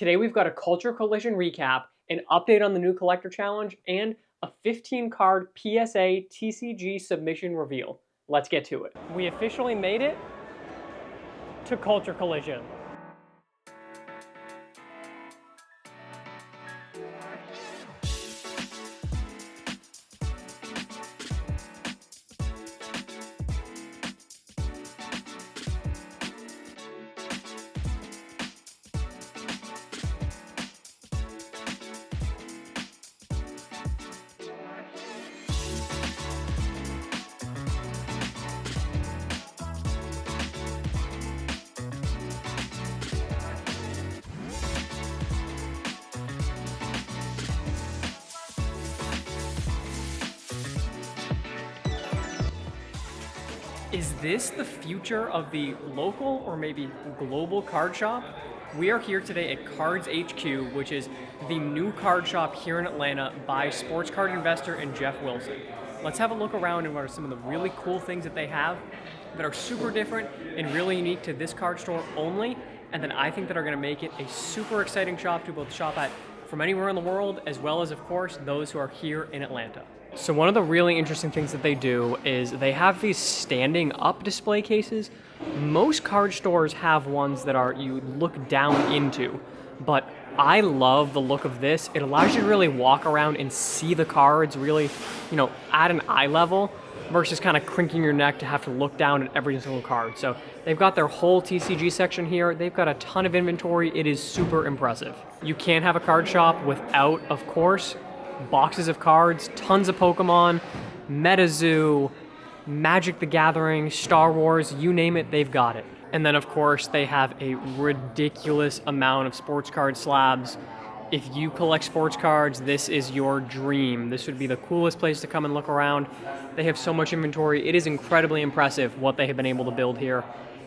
Today we've got a Culture Collision recap, an update on the new Collector Challenge, and a 15-card PSA TCG submission reveal. Let's get to it. We officially made it to Culture Collision. Is this the future of the local or maybe global card shop? We are here today at CardsHQ, which is the new card shop here in Atlanta by sports card investor and Jeff Wilson. Let's have a look around and what are some of the really cool things that they have that are super different and really unique to this card store only, and then I think that are going to make it a super exciting shop to both shop at from anywhere in the world, as well as, of course, those who are here in Atlanta. So one of the really interesting things that they do is they have these standing up display cases. Most card stores have ones that are you look down into, but I love the look of this. It allows you to really walk around and see the cards really, at an eye level versus kind of crinking your neck to have to look down at every single card. So they've got their whole TCG section here. They've got a ton of inventory. It is super impressive. You can't have a card shop without, of course, boxes of cards, tons of Pokemon, MetaZoo, Magic the Gathering, Star Wars, you name it, they've got it. And then of course they have a ridiculous amount of sports card slabs. If you collect sports cards, this is your dream. This would be the coolest place to come and look around. They have so much inventory. It is incredibly impressive what they have been able to build here.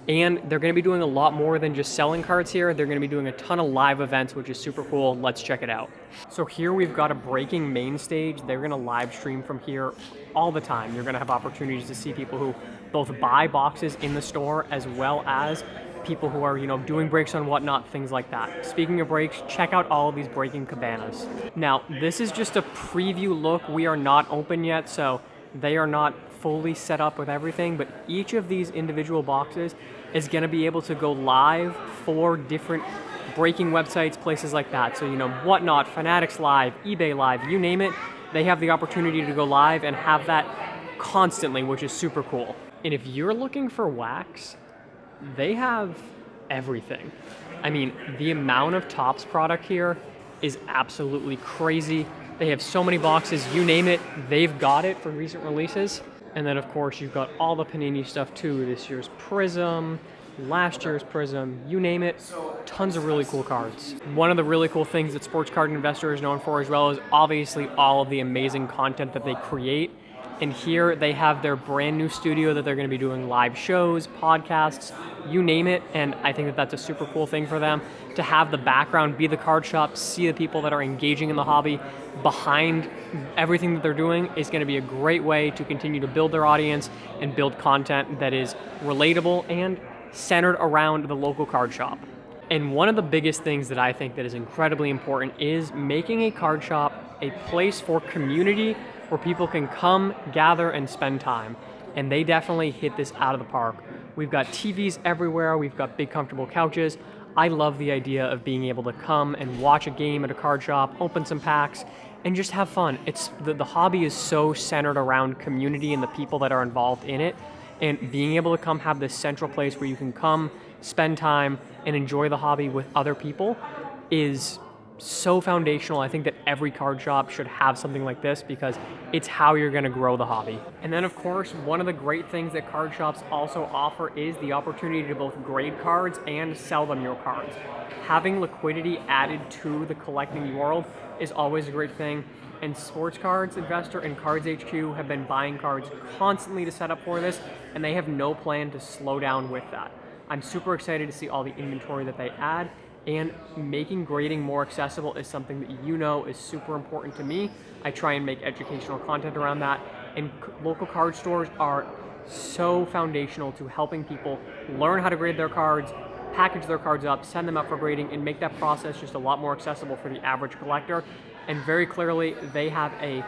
And they're going to be doing a lot more than just selling cards here. They're going to be doing a ton of live events, which is super cool. Let's check it out. So here we've got a breaking main stage. They're going to live stream from here all the time. You're going to have opportunities to see people who both buy boxes in the store as well as people who are, doing breaks on whatnot, things like that. Speaking of breaks, check out all of these breaking cabanas. Now, this is just a preview look. We are not open yet, so they are not fully set up with everything, but each of these individual boxes is going to be able to go live for different breaking websites, places like that. So, Whatnot, Fanatics Live, eBay Live, you name it, they have the opportunity to go live and have that constantly, which is super cool. And if you're looking for wax, they have everything. I mean, the amount of Topps product here is absolutely crazy. They have so many boxes, you name it, they've got it for recent releases. And then of course you've got all the Panini stuff too. This year's Prism, last year's Prism, you name it, tons of really cool cards. One of the really cool things that Sports Card Investor is known for as well is obviously all of the amazing content that they create. And here they have their brand new studio that they're going to be doing live shows, podcasts, you name it. And I think that that's a super cool thing for them to have the background be the card shop, see the people that are engaging in the hobby behind everything that they're doing is going to be a great way to continue to build their audience and build content that is relatable and centered around the local card shop. And one of the biggest things that I think that is incredibly important is making a card shop a place for community where people can come, gather, and spend time. And they definitely hit this out of the park. We've got TVs everywhere, we've got big comfortable couches. I love the idea of being able to come and watch a game at a card shop, open some packs, and just have fun. It's the hobby is so centered around community and the people that are involved in it. And being able to come have this central place where you can come, spend time, and enjoy the hobby with other people is so foundational. I think that every card shop should have something like this because it's how you're going to grow the hobby. And then of course, one of the great things that card shops also offer is the opportunity to both grade cards and sell them your cards. Having liquidity added to the collecting world is always a great thing. And Sports Cards Investor and CardsHQ have been buying cards constantly to set up for this, and they have no plan to slow down with that. I'm super excited to see all the inventory that they add. And making grading more accessible is something that is super important to me. I try and make educational content around that. And local card stores are so foundational to helping people learn how to grade their cards, package their cards up, send them up for grading, and make that process just a lot more accessible for the average collector. And very clearly, they have a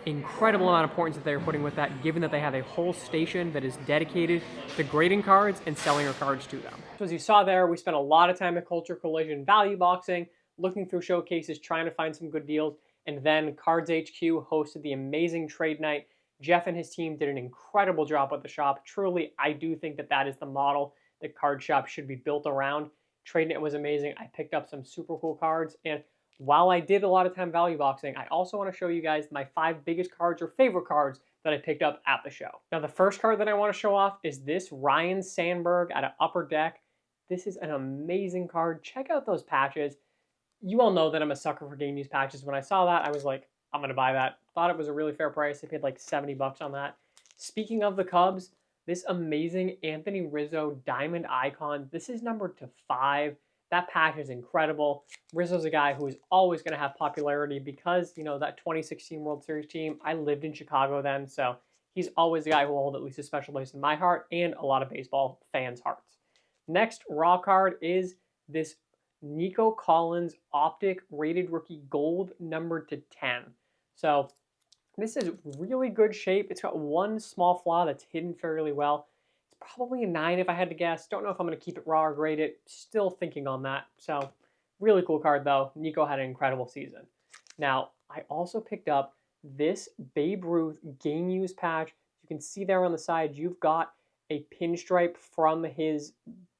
incredible amount of importance that they're putting with that, given that they have a whole station that is dedicated to grading cards and selling your cards to them. So as you saw there, we spent a lot of time at Culture Collision value boxing, looking through showcases, trying to find some good deals, and then CardsHQ hosted the amazing trade night. Jeff and his team did an incredible job with the shop. Truly, I do think that that is the model that card shops should be built around. Trade night was amazing. I picked up some super cool cards, and while I did a lot of time value boxing, I also want to show you guys my 5 biggest cards or favorite cards that I picked up at the show. Now, the first card that I want to show off is this Ryan Sandberg at an Upper Deck. This is an amazing card. Check out those patches. You all know that I'm a sucker for game use patches. When I saw that, I was like, I'm going to buy that. Thought it was a really fair price. I paid like 70 bucks on that. Speaking of the Cubs, this amazing Anthony Rizzo Diamond Icon. This is numbered to 5. That patch is incredible. Rizzo's a guy who is always going to have popularity because, you know, that 2016 World Series team, I lived in Chicago then, so he's always the guy who will hold at least a special place in my heart and a lot of baseball fans' hearts. Next raw card is this Nico Collins Optic Rated Rookie Gold numbered to 10. So this is really good shape. It's got one small flaw that's hidden fairly well. Probably a 9 if I had to guess. Don't know if I'm going to keep it raw or grade it. Still thinking on that. So, really cool card though. Nico had an incredible season. Now, I also picked up this Babe Ruth game use patch. You can see there on the side, you've got a pinstripe from his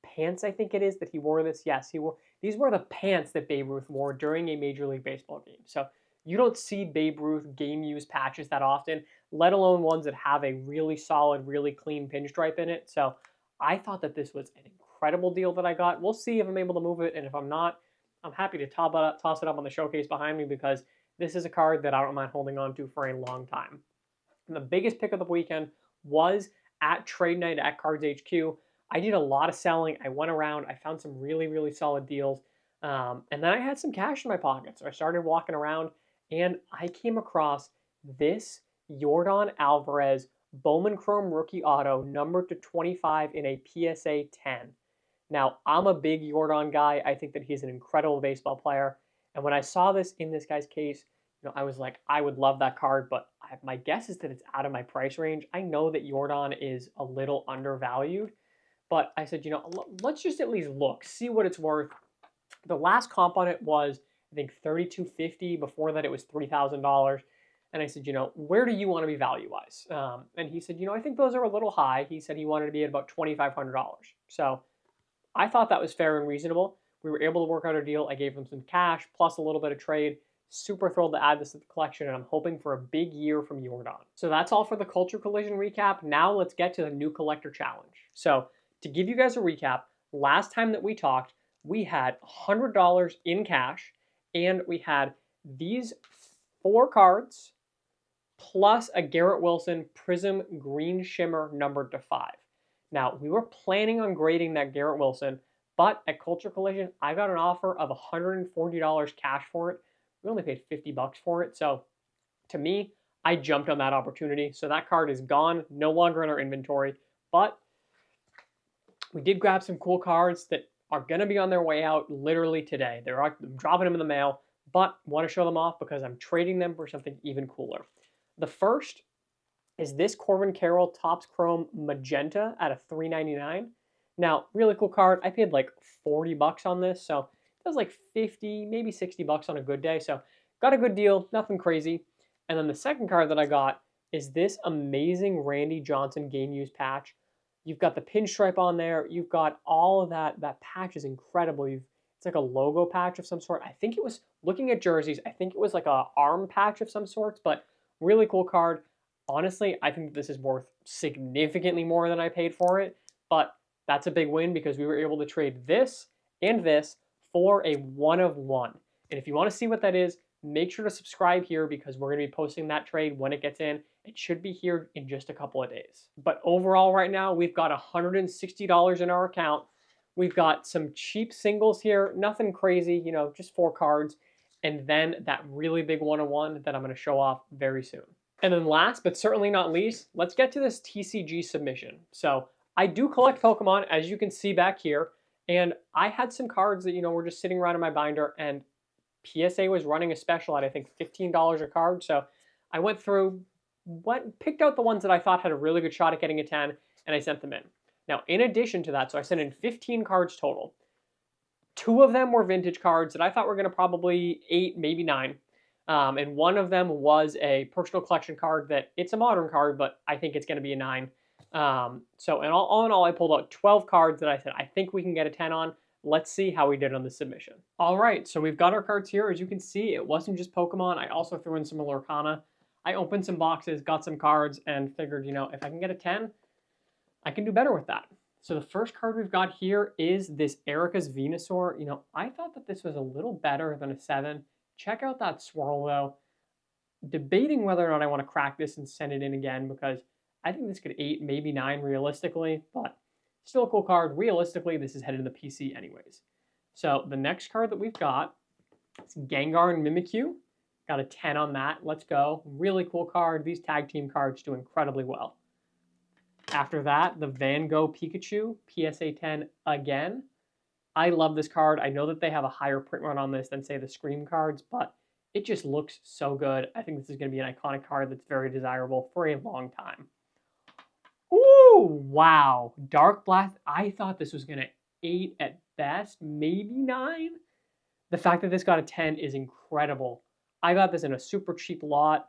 pants, I think it is, that he wore this. Yes, he wore. These were the pants that Babe Ruth wore during a Major League Baseball game. So, you don't see Babe Ruth game use patches that often, let alone ones that have a really solid, really clean pinstripe in it. So I thought that this was an incredible deal that I got. We'll see if I'm able to move it, and if I'm not, I'm happy to toss it up on the showcase behind me because this is a card that I don't mind holding on to for a long time. And the biggest pick of the weekend was at trade night at CardsHQ. I did a lot of selling. I went around. I found some really, really solid deals. And then I had some cash in my pocket. So I started walking around, and I came across this Yordan Alvarez Bowman Chrome Rookie Auto numbered to 25 in a PSA 10. Now, I'm a big Yordan guy. I think that he's an incredible baseball player. And when I saw this in this guy's case, you know, I was like, I would love that card, but my guess is that it's out of my price range. I know that Yordan is a little undervalued, but I said, you know, let's just at least look, see what it's worth. The last comp on it was, I think, $3,250. Before that, it was $3,000. And I said, you know, where do you want to be value-wise? And he said, you know, I think those are a little high. He said he wanted to be at about $2,500. So I thought that was fair and reasonable. We were able to work out a deal. I gave him some cash plus a little bit of trade. Super thrilled to add this to the collection, and I'm hoping for a big year from Yordan. So that's all for the Culture Collision recap. Now let's get to the new collector challenge. So to give you guys a recap, last time that we talked, we had $100 in cash, and we had these 4 cards plus a Garrett Wilson Prism Green Shimmer numbered to 5. Now, we were planning on grading that Garrett Wilson, but at Culture Collision, I got an offer of $140 cash for it. We only paid 50 bucks for it, so to me, I jumped on that opportunity. So that card is gone, no longer in our inventory, but we did grab some cool cards that are going to be on their way out literally today. I'm dropping them in the mail, but want to show them off because I'm trading them for something even cooler. The first is this Corbin Carroll Topps Chrome Magenta at a $3.99. Now, really cool card. I paid like 40 bucks on this, so it was like 50, maybe 60 bucks on a good day. So got a good deal, nothing crazy. And then the second card that I got is this amazing Randy Johnson game use patch. You've got the pinstripe on there. You've got all of that. That patch is incredible. It's like a logo patch of some sort. I think it was, looking at jerseys, I think it was like a arm patch of some sorts, but really cool card. Honestly, I think this is worth significantly more than I paid for it, but that's a big win because we were able to trade this and this for a 1-of-1. And if you want to see what that is, make sure to subscribe here because we're going to be posting that trade when it gets in. It should be here in just a couple of days. But overall right now, we've got $160 in our account. We've got some cheap singles here, nothing crazy, you know, just 4 cards. And then that really big 1-of-1 that I'm going to show off very soon. And then last, but certainly not least, let's get to this TCG submission. So I do collect Pokemon, as you can see back here, And I had some cards that, were just sitting around in my binder, and PSA was running a special at, I think, $15 a card. So I went through, picked out the ones that I thought had a really good shot at getting a 10, and I sent them in. Now, in addition to that, so I sent in 15 cards total. 2 of them were vintage cards that I thought were going to probably 8, maybe 9. And one of them was a personal collection card that it's a modern card, but I think it's going to be a 9. So all in all, I pulled out 12 cards that I said, I think we can get a 10 on. Let's see how we did on the submission. All right, so we've got our cards here. As you can see, it wasn't just Pokemon. I also threw in some Lorcana. I opened some boxes, got some cards, and figured, if I can get a 10, I can do better with that. So the first card we've got here is this Erica's Venusaur. I thought that this was a little better than a 7. Check out that swirl, though. Debating whether or not I want to crack this and send it in again, because I think this could 8, maybe 9 realistically, but still a cool card. Realistically, this is headed to the PC anyways. So the next card that we've got is Gengar and Mimikyu. Got a 10 on that. Let's go. Really cool card. These tag team cards do incredibly well. After that, the Van Gogh Pikachu, PSA 10 again. I love this card. I know that they have a higher print run on this than, say, the Scream cards, but it just looks so good. I think this is going to be an iconic card that's very desirable for a long time. Ooh, wow. Dark Blast. I thought this was going to 8 at best, maybe 9. The fact that this got a 10 is incredible. I got this in a super cheap lot.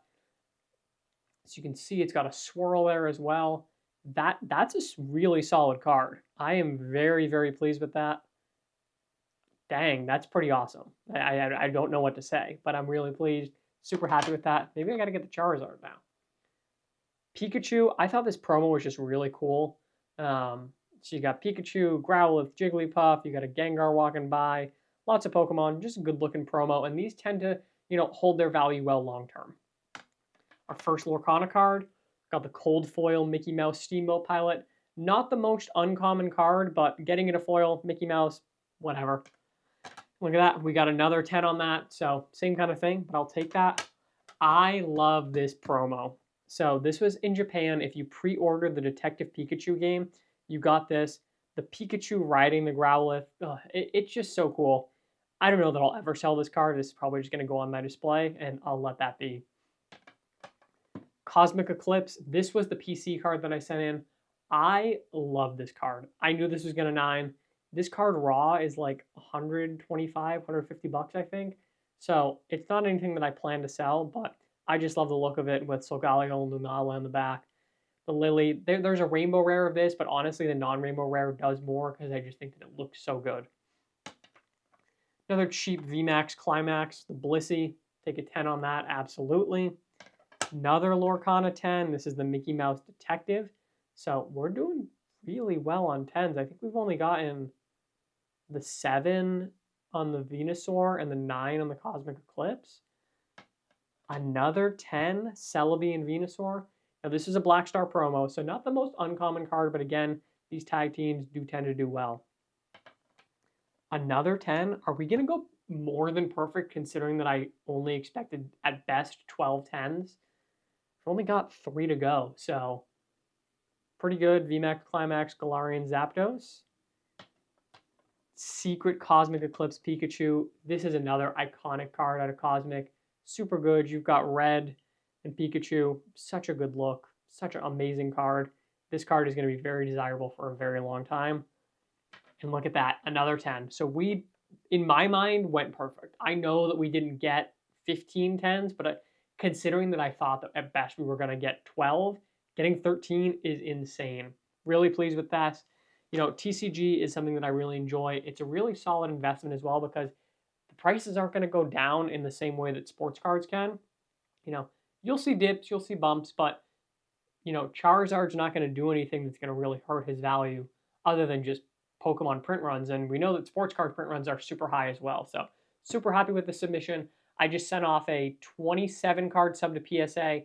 As you can see, it's got a swirl there as well. That's a really solid card. I am very, very pleased with that. Dang, that's pretty awesome. I don't know what to say, but I'm really pleased. Super happy with that. Maybe I got to get the Charizard now. Pikachu, I thought this promo was just really cool. So you got Pikachu, Growlithe, Jigglypuff. You got a Gengar walking by. Lots of Pokemon. Just a good-looking promo, and these tend to, hold their value well long-term. Our first Lorcana card. Got the Cold Foil Mickey Mouse Steamboat Pilot. Not the most uncommon card, but getting it a foil, Mickey Mouse, whatever. Look at that. We got another 10 on that. So same kind of thing, but I'll take that. I love this promo. So this was in Japan. If you pre-ordered the Detective Pikachu game, you got this. The Pikachu riding the Growlithe. It's just so cool. I don't know that I'll ever sell this card. This is probably just going to go on my display, and I'll let that be. Cosmic Eclipse. This was the PC card that I sent in. I love this card. I knew this was going to 9. This card raw is like 125, 150 bucks, I think. So it's not anything that I plan to sell, but I just love the look of it with Solgaleo and Lunala in the back. The Lily, there's a rainbow rare of this, but honestly the non-rainbow rare does more because I just think that it looks so good. Another cheap VMAX Climax, the Blissey. Take a 10 on that, absolutely. Another Lorcana 10. This is the Mickey Mouse Detective. So we're doing really well on 10s. I think we've only gotten the 7 on the Venusaur and the 9 on the Cosmic Eclipse. Another 10, Celebi and Venusaur. Now this is a Black Star promo, so not the most uncommon card, but again, these tag teams do tend to do well. Another 10. Are we going to go more than perfect considering that I only expected at best 12 10s? I've only got 3 to go, so pretty good. VMAX Climax, Galarian Zapdos. Secret Cosmic Eclipse Pikachu. This is another iconic card out of Cosmic. Super good. You've got Red and Pikachu. Such a good look. Such an amazing card. This card is going to be very desirable for a very long time. And look at that. Another 10. So we, in my mind, went perfect. I know that we didn't get 15 10s, but considering that I thought that at best we were going to get 12, getting 13 is insane. Really pleased with that. TCG is something that I really enjoy. It's a really solid investment as well because the prices aren't going to go down in the same way that sports cards can. You'll see dips, you'll see bumps, but, Charizard's not going to do anything that's going to really hurt his value other than just Pokemon print runs. And we know that sports card print runs are super high as well. So super happy with the submission. I just sent off a 27 card sub to PSA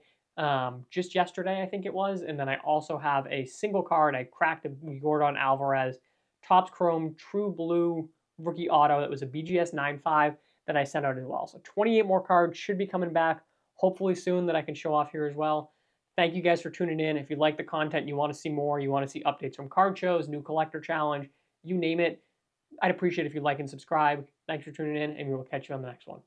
just yesterday, I think it was. And then I also have a single card. I cracked a Gordon Alvarez Topps Chrome True Blue Rookie Auto. That was a BGS 9.5 that I sent out as well. So 28 more cards should be coming back hopefully soon that I can show off here as well. Thank you guys for tuning in. If you like the content, you want to see more, you want to see updates from card shows, new collector challenge, you name it, I'd appreciate if you like and subscribe. Thanks for tuning in, and we will catch you on the next one.